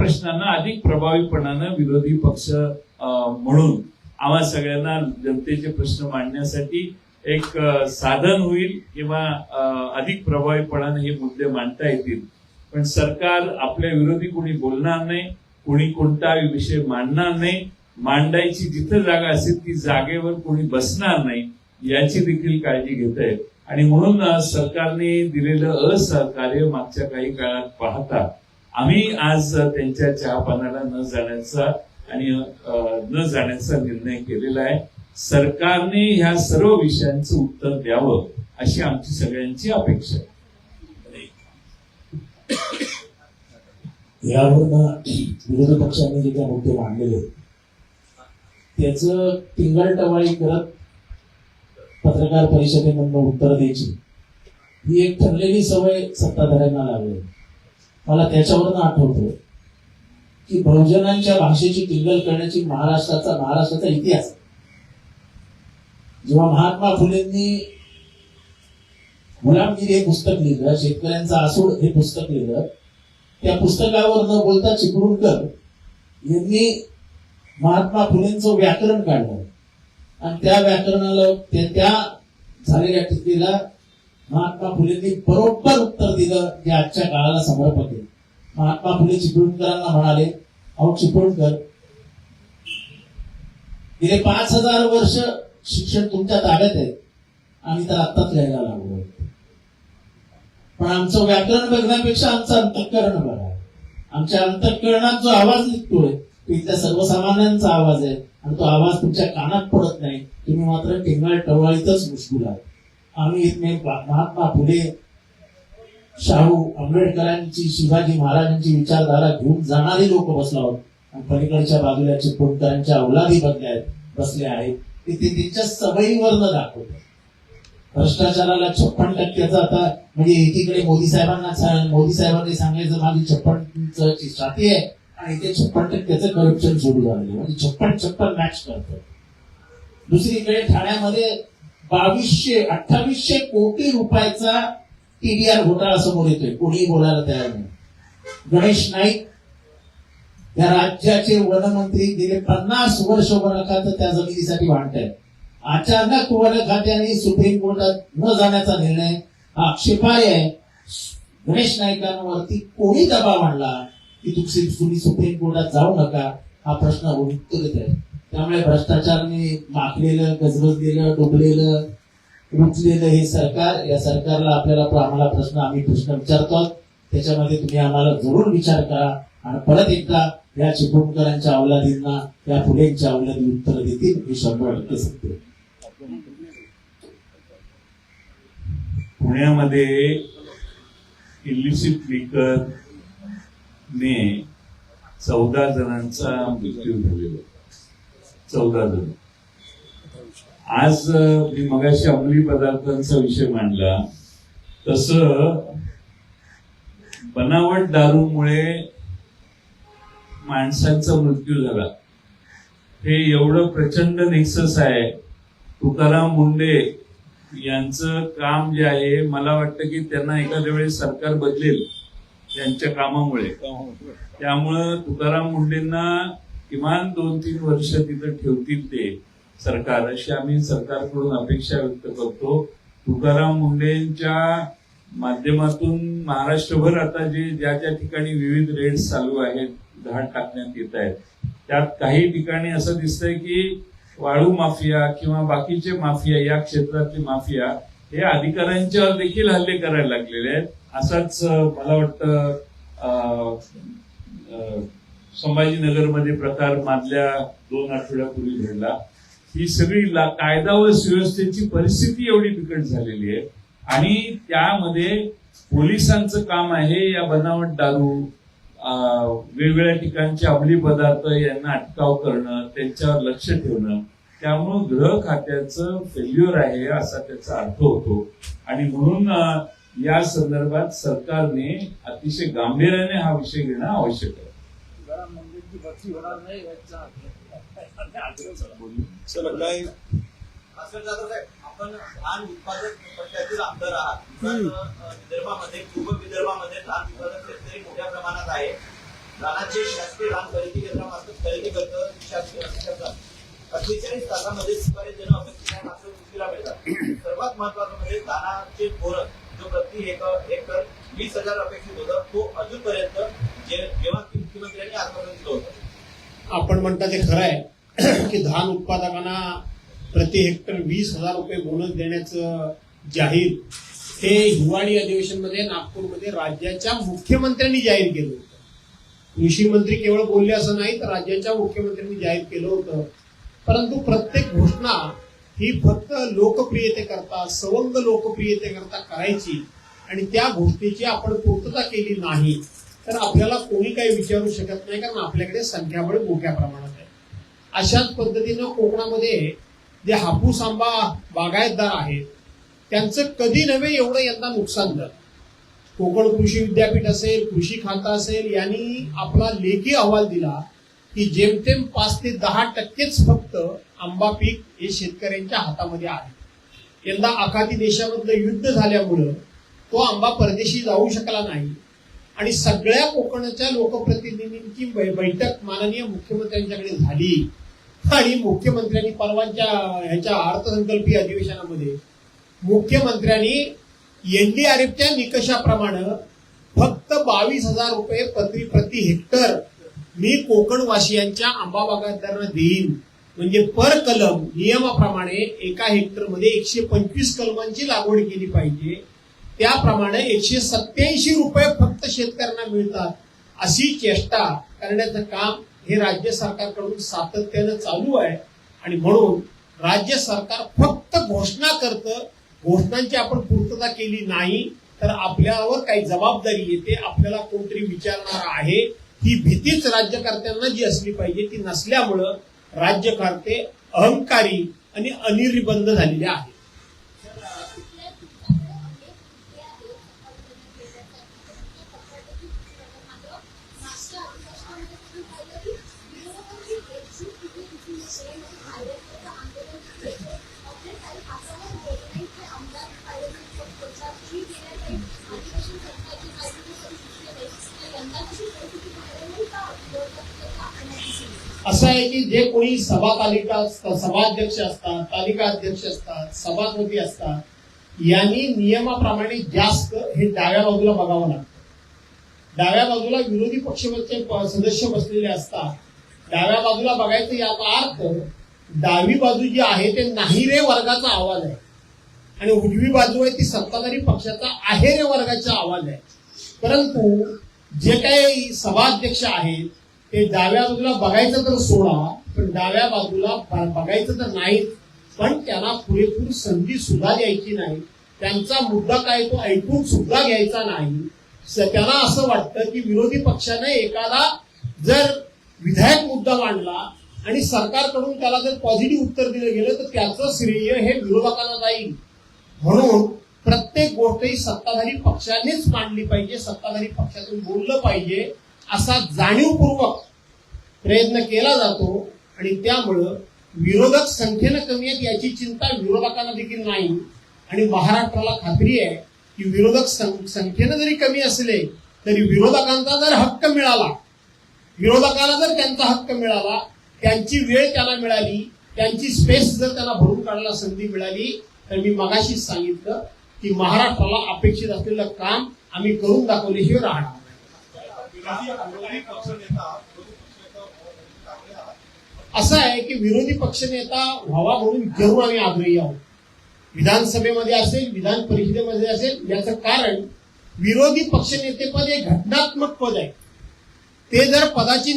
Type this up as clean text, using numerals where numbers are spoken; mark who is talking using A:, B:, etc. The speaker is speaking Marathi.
A: प्रश्नांना अधिक प्रभावीपणानं विरोधी पक्ष म्हणून आम्हा सगळ्यांना जनतेचे प्रश्न मांडण्यासाठी एक साधन होईल किंवा अधिक प्रभावीपणाने हे मुद्दे मांडता येतील. पण सरकार आपल्या विरोधी कोणी बोलणार नाही, कोणी कोणता विषय मांडणार नाही, मांडायची जिथं जागा असेल ती जागेवर कोणी बसणार नाही याची देखील काळजी घेत आहे. आणि म्हणून सरकारने दिलेलं असहकार्य मागच्या काही काळात पाहता आम्ही आज त्यांच्या चहापानाला न जाण्याचा निर्णय केलेला आहे. सरकारने ह्या सर्व विषयांचं उत्तर द्यावं अशी आमची सगळ्यांची अपेक्षा आहे.
B: यावरून विरोधी पक्षांनी जे काही मुद्दे मांडलेले त्याचं टिंगलटवाळी करत पत्रकार परिषदेमधून उत्तर द्यायची ही एक ठरलेली सवय सत्ताधाऱ्यांना लागली. मला त्याच्यावरून आठवतं की बहुजनांच्या भाषेची टिंगल करण्याची महाराष्ट्राचा इतिहास. जेव्हा महात्मा फुलेंनी गुलामगिरी हे पुस्तक लिहिलं, शेतकऱ्यांचा आसूड हे पुस्तक लिहिलं, त्या पुस्तकावर न बोलता चिपळूणकर यांनी महात्मा फुलेंचं व्याकरण काढलं आणि त्या व्याकरणाला त्या झालेल्या टीकेला महात्मा फुलेंनी बरोबर उत्तर दिलं जे आजच्या काळाला समर्पक आहे. महात्मा फुले चिपळूणकरांना म्हणाले, अहो चिपळूणकर, गेले 5000 वर्ष शिक्षण तुमच्या ताब्यात आहे, आम्ही तर आत्ताच लिहायला लागलो, पण आमचं व्याकरण बघण्यापेक्षा आमचं अंतःकरण बघा. आमच्या अंतःकरणात जो आवाज निघतोय तो इथल्या सर्वसामान्यांचा आवाज आहे आणि तो आवाज तुमच्या कानात पडत नाही. तुम्ही मात्र टिंगल टवळीतच मुश्किल आहात. आम्ही इथे महात्मा फुले, शाहू आंबेडकरांची, शिवाजी महाराजांची विचारधारा घेऊन जाणारी लोक बसलो आहोत आणि पलीकडच्या बाजूला चिपळूणकरांच्या अवलादी बसल्या आहेत. ते त्यांच्या सवयीवरनं दाखवतात. भ्रष्टाचाराला 56% आता म्हणजे एकीकडे मोदी साहेबांनी सांगायचं माझी 56% छाती आहे आणि इथे 56% करप्शन सुरू झालेलं, म्हणजे 56 मॅच करतात. दुसरीकडे ठाण्यामध्ये 2800 कोटी रुपयाचा टीडीआर घोटाळा समोर येतोय, कोणीही बोलायला तयार नाही. गणेश नाईक या राज्याचे वनमंत्री गेले 50 वर्ष वन खातं त्या जमिनीसाठी भांडतायत. अचानक वन खात्याने सुप्रीम कोर्टात न जाण्याचा निर्णय हा आक्षेपार्ह आहे. गणेश नाईकांवरती कोणी दबाव आणला की तुम्ही सुप्रीम कोर्टात जाऊ नका हा प्रश्न उत्तरित आहे. त्यामुळे भ्रष्टाचाराने माखलेलं, गजबजलेलं, डुबलेलं, रुचलेलं हे सरकार, या सरकारला आम्हाला आम्ही प्रश्न विचारतो. त्याच्यामध्ये तुम्ही आम्हाला जरूर विचार करा आणि परत एकदा या चिपळूणकरांच्या अवलादींना, या फुलेंच्या अवलादी उत्तर देतील हे 100% सत्य.
A: पुण्यामध्ये इलिसिट लिकर ने 14 जणांचा मृत्यू झालेला. 14 जण. आज मी मगाशी अंमली पदार्थांचा विषय मांडला तसं बनावट दारूमुळे माणसांचा मृत्यू झाला. हे एवढं प्रचंड नेक्सस आहे. तुकाराम मुंडे यांचं काम जे आहे, मला वाटतं की त्यांना एखाद्या वेळेस सरकार बदलेल त्यांच्या कामामुळे. त्यामुळं तुकाराम मुंडेंना किमान 2-3 वर्ष तिथं ठेवतील ते सरकार, अशी आम्ही सरकारकडून अपेक्षा व्यक्त करतो. तुकाराम मुंडेंच्या माध्यमातून महाराष्ट्रभर आता ज्या ठिकाणी विविध रेड्स चालू आहेत, धाड टाकण्यात येत आहेत, त्यात काही ठिकाणी असं दिसतंय की वाळू माफिया किंवा बाकीचे माफिया, या क्षेत्रातले माफिया हे अधिकाऱ्यांच्यावर देखील हल्ले करायला लागलेले आहेत. असाच मला वाटतं संभाजीनगरमध्ये प्रकार मागल्या 2 आठवड्यापूर्वी घडला. ही सगळी कायदा व सुव्यवस्थेची परिस्थिती एवढी बिकट झालेली आहे आणि त्यामध्ये पोलिसांचं काम आहे या बनावट दारू, वेगवेगळ्या ठिकाणचे अंमली पदार्थ यांना अटकाव करणं, त्यांच्यावर लक्ष ठेवणं. त्यामुळं गृह खात्याचं फेल्युअर आहे असा त्याचा अर्थ होतो आणि म्हणून या संदर्भात सरकारने अतिशय गांभीर्याने हा विषय घेणं आवश्यक आहे.
C: आपण धान उत्पादक पट्ट्यातील आमदार आहात. विदर्भामध्ये, पूर्व विदर्भामध्ये धान उत्पादक शेतकरी मोठ्या प्रमाणात आहे. धानाचे शासकीय धान खरेदी केंद्रामार्फत खरेदी करतं शासकीय क्षेत्रात 48 तासामध्ये सुपारी देणं अपेक्षित आहे, मात्र उशिरा मिळतात. सर्वात महत्वाचं म्हणजे धानाचे धोरण जो प्रति एकर 20,000 अपेक्षित होतं, तो अजूनपर्यंत जेव्हा मुख्यमंत्र्यांनी आत्मसात केलं होतं.
D: आपण म्हणता ते खरं आहे की धान उत्पादकांना प्रति हेक्टर 20,000 रुपये बोनस देण्याचं जाहीर हे हिवाळी अधिवेशनमध्ये नागपूरमध्ये राज्याच्या मुख्यमंत्र्यांनी जाहीर केलं होतं. कृषी मंत्री केवळ बोलले असं नाही, तर राज्याच्या मुख्यमंत्र्यांनी जाहीर केलं होतं. परंतु प्रत्येक घोषणा ही फक्त लोकप्रियतेकरता, सवंग लोकप्रियतेकरता करायची आणि त्या घोषणेची आपण पूर्तता केली नाही तर आपल्याला कोणी काही विचारू शकत नाही, कारण आपल्याकडे संख्याबळ मोठ्या प्रमाणात आहे. अशाच पद्धतीनं कोकणामध्ये जे हापूस आंबा बागायतदार आहेत त्यांचं कधी नव्हे एवढं यंदा नुकसान झालं. कोकण कृषी विद्यापीठ असेल, कृषी खातं असेल, यांनी आपला लेखी अहवाल दिला की जेमतेम 5 ते 10% फक्त आंबा पीक हे शेतकऱ्यांच्या हातामध्ये आहे. यंदा आखाती देशामधलं युद्ध झाल्यामुळं तो आंबा परदेशी जाऊ शकला नाही आणि सगळ्या कोकणाच्या लोकप्रतिनिधींची बैठक माननीय मुख्यमंत्र्यांच्याकडे झाली आणि मुख्यमंत्र्यांनी परवाच्या ह्याच्या अर्थसंकल्पीय अधिवेशनामध्ये मुख्यमंत्र्यांनी एनडीआरएफच्या निकषाप्रमाणे फक्त 22,000 रुपये प्रति हेक्टर मी कोकणवासियांच्या आंबा बागायतदारांना देईन, म्हणजे पर कलम नियमाप्रमाणे एका हेक्टरमध्ये 125 कलमांची लागवड केली पाहिजे, त्याप्रमाणे 187 रुपये फक्त शेतकऱ्यांना मिळतात, अशी चेष्टा करण्याचं काम हे राज्य सरकारकडून सातत्यानं चालू आहे. आणि म्हणून राज्य सरकार फक्त घोषणा करतं, घोषणांची आपण पूर्तता केली नाही तर आपल्यावर काही जबाबदारी येते, आपल्याला कोणतरी विचारणार आहे, ही भीतीच राज्यकर्त्यांना जी असली पाहिजे ती नसल्यामुळं राज्यकर्ते अहंकारी आणि अनिर्बंध झालेले आहेत. असं आहे की जे कोणी सभाध्यक्ष असतात, तालिका अध्यक्ष असतात, सभापती असतात, यांनी नियमाप्रमाणे जास्त हे डाव्या बाजूला बघावं लागतं. डाव्या बाजूला विरोधी पक्षाचे सदस्य बसलेले असतात. डाव्या बाजूला बघायचं याचा अर्थ डावी बाजू जी आहे ते नाही रे वर्गाचा आवाज आहे आणि उजवी बाजू आहे ती सत्ताधारी पक्षाचा आहे रे वर्गाचा आवाज आहे. परंतु जे काही सभाध्यक्ष आहेत ते डाव्या बाजूला बघायचं तर सोडा, पण डाव्या बाजूला बघायचं तर नाही, पण त्यांना पुरेपूर संधी सुद्धा द्यायची नाही. त्यांचा मुद्दा काय तो ऐकून सुद्धा घ्यायचा नाही. त्यांना असं वाटतं की विरोधी पक्षाने एखादा जर विधायक मुद्दा मांडला आणि सरकारकडून त्याला जर पॉझिटिव्ह उत्तर दिलं गेलं तर त्याचं श्रेय हे विरोधकांना जाईल. म्हणून प्रत्येक गोष्ट ही सत्ताधारी पक्षानेच मांडली पाहिजे, सत्ताधारी पक्षातून बोललं पाहिजे असा जाणीवपूर्वक प्रयत्न केला जातो. आणि त्यामुळं विरोधक संख्येनं कमी आहेत याची चिंता विरोधकांना देखील नाही. आणि महाराष्ट्राला खात्री आहे की विरोधक संख्येनं जरी कमी असले तरी विरोधकांचा जर हक्क मिळाला, विरोधकाला जर त्यांचा हक्क मिळाला, त्यांची वेळ त्यांना मिळाली, त्यांची स्पेस जर त्यांना भरून काढायला संधी मिळाली तर मी मगाशीच सांगितलं की महाराष्ट्राला अपेक्षित असलेलं काम आम्ही करून दाखवल्याशिवाय राहणार. असं आहे की विरोधी पक्षनेता व्हावा म्हणून जरूर आम्ही आग्रही आहोत. विधानसभेमध्ये असेल, विधान परिषदेमध्ये असेल. याचं कारण विरोधी पक्षनेतेपद हे घटनात्मक पद आहे. ते जर पदाची